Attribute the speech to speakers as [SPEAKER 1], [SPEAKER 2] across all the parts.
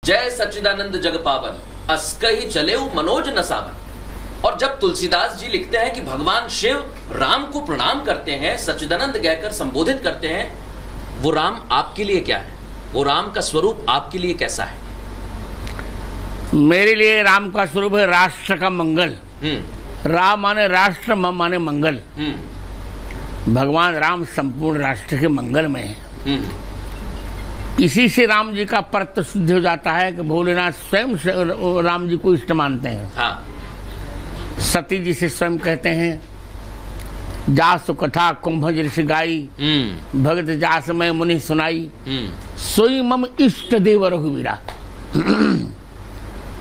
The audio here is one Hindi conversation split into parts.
[SPEAKER 1] जय सच्चिदानंद जग पावन, अस्कहि चलेउ मनोज न सावन। और जब तुलसीदास जी लिखते हैं कि भगवान शिव राम को प्रणाम करते हैं, सच्चिदानंद कहकर संबोधित करते हैं, वो राम आपके लिए क्या है? वो राम का स्वरूप आपके लिए कैसा है?
[SPEAKER 2] मेरे लिए राम का स्वरूप है राष्ट्र का मंगल। राम माने राष्ट्र, म माने मंगल। भगवान राम संपूर्ण राष्ट्र के मंगल में है। इसी से राम जी का परत सिद्ध हो जाता है कि भोलेनाथ स्वयं से राम जी को इष्ट मानते हैं। हाँ। सती जी से स्वयं कहते हैं, जासु कथा कुंभज ऋषि गाई, भगत जास मैं मुनि सुनाई, सोई मम इष्ट देव रघुवीरा।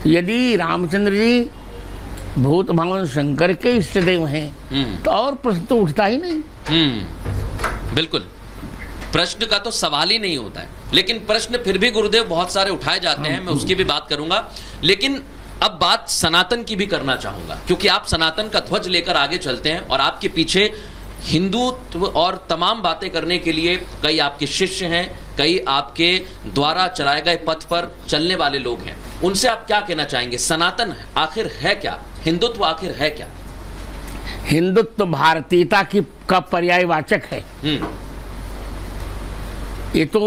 [SPEAKER 2] यदि रामचंद्र जी भूत भगवान शंकर के इष्ट देव हैं तो और प्रश्न तो उठता ही नहीं।
[SPEAKER 1] बिल्कुल, प्रश्न का तो सवाल ही नहीं होता है। लेकिन प्रश्न फिर भी गुरुदेव बहुत सारे उठाए जाते हैं, मैं उसकी भी बात करूंगा। लेकिन अब बात सनातन की भी करना चाहूंगा, क्योंकि आप सनातन का ध्वज लेकर आगे चलते हैं और आपके पीछे हिंदुत्व और तमाम बातें करने के लिए कई आपके शिष्य हैं, कई आपके द्वारा चलाए गए पथ पर चलने वाले लोग हैं। उनसे आप क्या कहना चाहेंगे? सनातन आखिर है क्या? हिंदुत्व आखिर है क्या?
[SPEAKER 2] हिंदुत्व भारतीयता की का पर्यायवाचक है। ये तो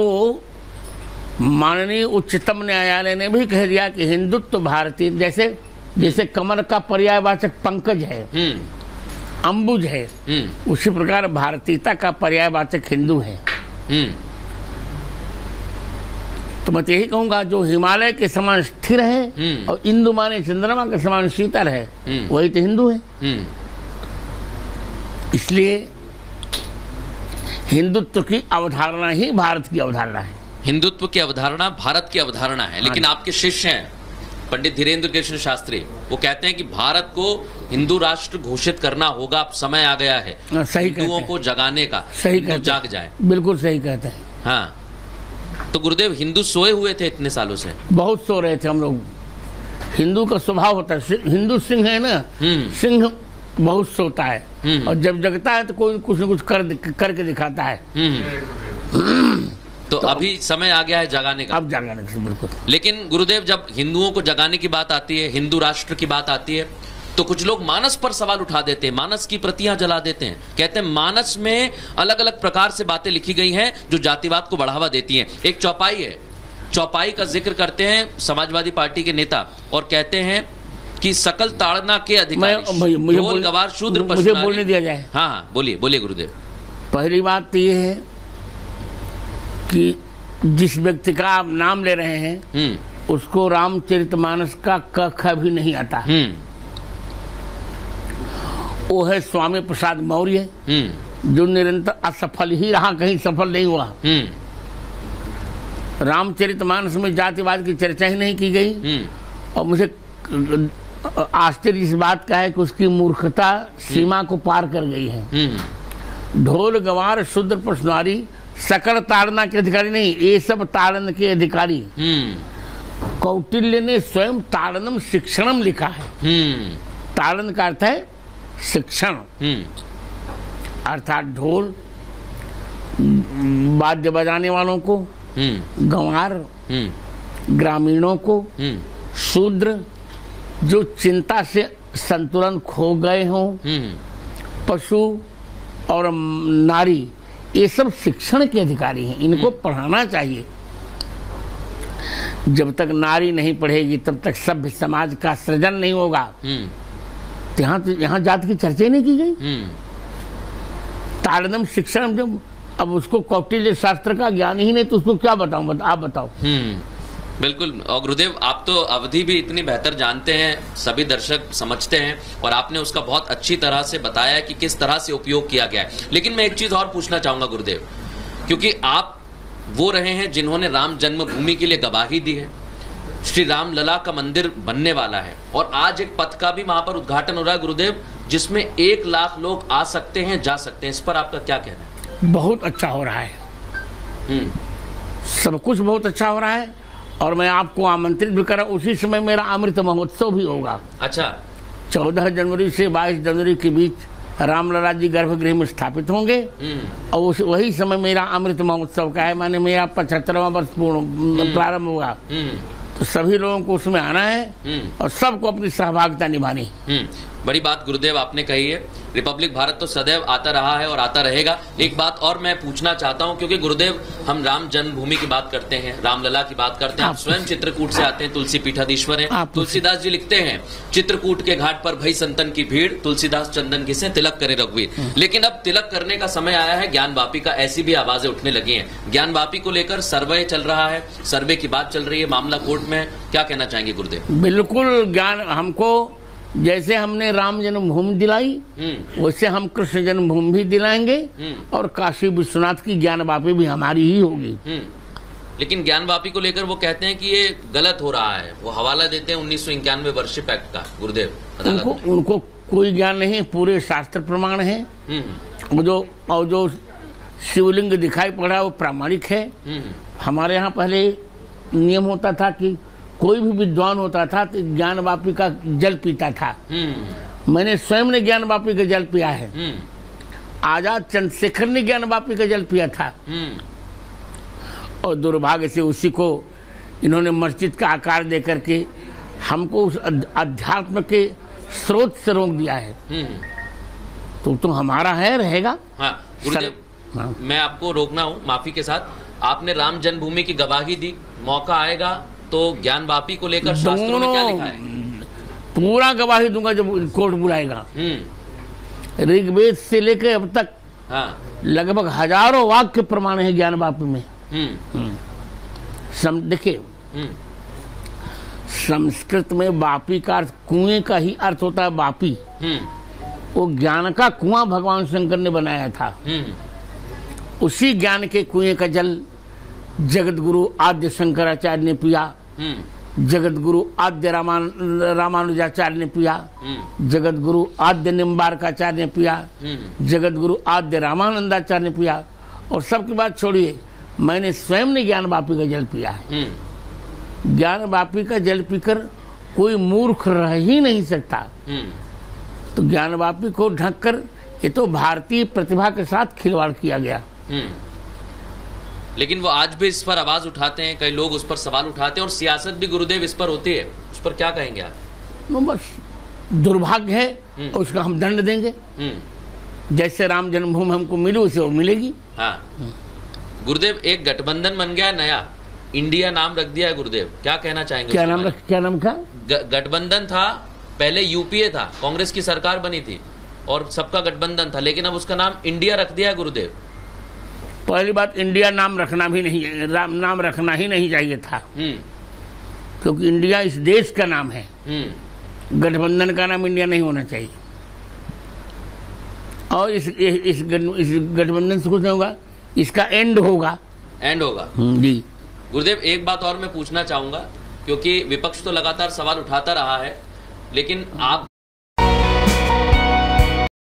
[SPEAKER 2] माननीय उच्चतम न्यायालय ने भी कह दिया कि हिंदुत्व भारतीय, जैसे जैसे कमल का पर्यायवाचक पंकज है, अंबुज है, उसी प्रकार भारतीयता का पर्यायवाचक हिंदू है। तो मैं यही कहूंगा, जो हिमालय के समान स्थिर है और इंदु माने चंद्रमा के समान शीतल है, वही तो हिंदू है। इसलिए हिंदुत्व की अवधारणा ही भारत की अवधारणा है।
[SPEAKER 1] हिंदुत्व की अवधारणा भारत की अवधारणा है। लेकिन आपके शिष्य हैं पंडित धीरेन्द्र कृष्ण शास्त्री, वो कहते हैं कि भारत को हिंदू राष्ट्र घोषित करना होगा, अब समय आ गया है हिंदुओं को जगाने का।
[SPEAKER 2] सही
[SPEAKER 1] जाग जाए।
[SPEAKER 2] बिल्कुल सही कहते हैं।
[SPEAKER 1] हाँ, तो गुरुदेव हिंदू सोए हुए थे इतने सालों से?
[SPEAKER 2] बहुत सो रहे थे हम लोग। हिंदू का स्वभाव होता है, हिंदू सिंह है ना, सिंह बहुत सोता है और जब जगता है तो कोई कुछ न कुछ करके दिखाता है।
[SPEAKER 1] तो अभी समय आ गया है जगाने का।
[SPEAKER 2] अब जगाने का, बिल्कुल।
[SPEAKER 1] लेकिन गुरुदेव, जब हिंदुओं को जगाने की बात आती है, हिंदू राष्ट्र की बात आती है, तो कुछ लोग मानस पर सवाल उठा देते हैं, मानस की प्रतियां जला देते हैं। कहते हैं मानस में अलग अलग प्रकार से बातें लिखी गई हैं जो जातिवाद को बढ़ावा देती हैं। एक चौपाई है, चौपाई का जिक्र करते हैं समाजवादी पार्टी के नेता और कहते हैं कि सकल ताड़ना के अधिकारी ढोल गवार शूद्र पशु।
[SPEAKER 2] मुझे बोलने दिया जाए।
[SPEAKER 1] हाँ, बोलिए बोलिए गुरुदेव।
[SPEAKER 2] पहली बात तो ये है कि जिस व्यक्ति का आप नाम ले रहे हैं उसको रामचरितमानस का क ख भी नहीं आता। वो है स्वामी प्रसाद मौर्य, जो निरंतर असफल ही रहा, कहीं सफल नहीं हुआ। रामचरितमानस में जातिवाद की चर्चा ही नहीं की गई। और मुझे आश्चर्य इस बात का है कि उसकी मूर्खता सीमा को पार कर गई है। ढोल गवार शूद्र पशुनारी सकल ताड़ना के अधिकारी नहीं, ये सब ताड़न के अधिकारी। कौटिल्य ने स्वयं ताड़नम शिक्षणम लिखा है। ताड़न का अर्थ है शिक्षण, अर्थात ढोल वाद्य बजाने वालों को, गंवार ग्रामीणों को, शूद्र जो चिंता से संतुलन खो गए हों, पशु और नारी, ये सब शिक्षण के अधिकारी हैं। इनको पढ़ाना चाहिए। जब तक नारी नहीं पढ़ेगी तब तक सभ्य समाज का सृजन नहीं होगा। तो यहाँ जात की चर्चा नहीं की गई। ताड़नम शिक्षण, जब अब उसको कौटिल्य शास्त्र का ज्ञान ही नहीं तो उसको क्या बताऊं? आप बताओ।
[SPEAKER 1] बिल्कुल। और गुरुदेव, आप तो अवधि भी इतनी बेहतर जानते हैं, सभी दर्शक समझते हैं, और आपने उसका बहुत अच्छी तरह से बताया कि किस तरह से उपयोग किया गया है। लेकिन मैं एक चीज और पूछना चाहूंगा गुरुदेव, क्योंकि आप वो रहे हैं जिन्होंने राम जन्मभूमि के लिए गवाही दी है, श्री राम लला का मंदिर बनने वाला है, और आज एक पथ का भी वहां पर उद्घाटन हो रहा है गुरुदेव, जिसमें 1 लाख लोग आ सकते हैं, जा सकते हैं। इस पर आपका क्या कहना है?
[SPEAKER 2] बहुत अच्छा हो रहा है। सब कुछ बहुत अच्छा हो रहा है और मैं आपको आमंत्रित भी कर रहा हूँ। उसी समय मेरा अमृत महोत्सव भी होगा।
[SPEAKER 1] अच्छा।
[SPEAKER 2] 14 जनवरी से 22 जनवरी के बीच रामलला जी गर्भगृह में स्थापित होंगे और वही समय मेरा अमृत महोत्सव का है, माने मेरा 75वां वर्ष पूर्ण प्रारंभ होगा। तो सभी लोगों को उसमें आना है और सबको अपनी सहभागिता निभानी।
[SPEAKER 1] बड़ी बात गुरुदेव आपने कही है। रिपब्लिक भारत तो सदैव आता रहा है और आता रहेगा। एक बात और मैं पूछना चाहता हूं, क्योंकि गुरुदेव हम राम जन्मभूमि की बात करते हैं, रामलला की बात करते हैं, आप स्वयं चित्रकूट से आते हैं, तुलसी पीठाधीश्वर हैं। तुलसीदास जी लिखते हैं, चित्रकूट के घाट पर भई संतन की भीड़, तुलसीदास चंदन घिसे तिलक करे रघुवीर। लेकिन अब तिलक करने का समय आया है ज्ञान वापी का, ऐसी भी आवाजें उठने लगी हैं। ज्ञान वापी को लेकर सर्वे चल रहा है, सर्वे की बात चल रही है, मामला कोर्ट में है, क्या कहना चाहेंगे गुरुदेव?
[SPEAKER 2] बिल्कुल, ज्ञान हमको जैसे हमने राम जन्मभूमि दिलाई वैसे हम कृष्ण जन्मभूमि भी दिलाएंगे और काशी विश्वनाथ की ज्ञान वापी भी हमारी ही होगी।
[SPEAKER 1] लेकिन ज्ञान वापी को लेकर वो कहते हैं कि ये गलत हो रहा है, वो हवाला देते हैं 1991 वर्षिप एक्ट का गुरुदेव।
[SPEAKER 2] उनको कोई ज्ञान नहीं, पूरे शास्त्र प्रमाण है। जो शिवलिंग दिखाई पड़ा वो प्रामाणिक है। हमारे यहाँ पहले नियम होता था कि कोई भी विद्वान होता था तो ज्ञान वापी का जल पीता था। मैंने स्वयं ने ज्ञान वापी का जल पिया है। आजाद चंद्रशेखर ने ज्ञान वापी का जल पिया था और दुर्भाग्य से उसी को इन्होंने मस्जिद का आकार दे करके हमको उस अध्यात्म के स्रोत से रोक दिया है। तो हमारा है, रहेगा।
[SPEAKER 1] हाँ, गुरुदेव, मैं आपको रोकना हूँ माफी के साथ। आपने राम जन्मभूमि की गवाही दी, मौका आएगा तो ज्ञान वापी को लेकर शास्त्रों में क्या लिखा है?
[SPEAKER 2] पूरा गवाही दूंगा जब कोर्ट बुलाएगा। ऋग्वेद से लेकर अब तक लगभग हजारों वाक्य प्रमाण है ज्ञान वापी में। देखिए, संस्कृत में वापी का अर्थ कुएं का ही अर्थ होता है। वापी वो ज्ञान का कुआं भगवान शंकर ने बनाया था। उसी ज्ञान के कुएं का जल जगत गुरु आद्य शंकराचार्य ने पिया, जगत गुरु आद्य रामानुजाचार्य ने पिया, जगत गुरु आद्य निम्बारकाचार्य ने पिया, जगत गुरु आद्य रामानंदाचार्य ने पिया। और सबकी बात छोड़िए, मैंने स्वयं ने ज्ञान वापी का जल पिया है। ज्ञान वापी का जल पीकर कोई मूर्ख रह ही नहीं सकता। तो ज्ञान वापी को ढककर ये तो भारतीय प्रतिभा के साथ खिलवाड़ किया गया।
[SPEAKER 1] लेकिन वो आज भी इस पर आवाज उठाते हैं, कई लोग उस पर सवाल उठाते हैं और सियासत भी गुरुदेव इस पर होती है। उस पर क्या कहेंगे आप?
[SPEAKER 2] बस दुर्भाग्य है और उसका हम दंड देंगे। जैसे राम जन्मभूमि हमको मिली उसे वो मिलेगी।
[SPEAKER 1] हाँ गुरुदेव, एक गठबंधन बन गया नया, इंडिया नाम रख दिया है गुरुदेव, क्या कहना चाहेंगे?
[SPEAKER 2] क्या नाम था?
[SPEAKER 1] गठबंधन था, पहले यूपीए था, कांग्रेस की सरकार बनी थी और सबका गठबंधन था, लेकिन अब उसका नाम इंडिया रख दिया है गुरुदेव।
[SPEAKER 2] पहली बात, इंडिया नाम रखना भी नहीं, नाम रखना ही नहीं चाहिए था, क्योंकि इंडिया इस देश का नाम है। गठबंधन का नाम इंडिया नहीं होना चाहिए। और इस गठबंधन से कुछ नहीं होगा, इसका एंड होगा।
[SPEAKER 1] जी गुरुदेव, एक बात और मैं पूछना चाहूंगा, क्योंकि विपक्ष तो लगातार सवाल उठाता रहा है, लेकिन आप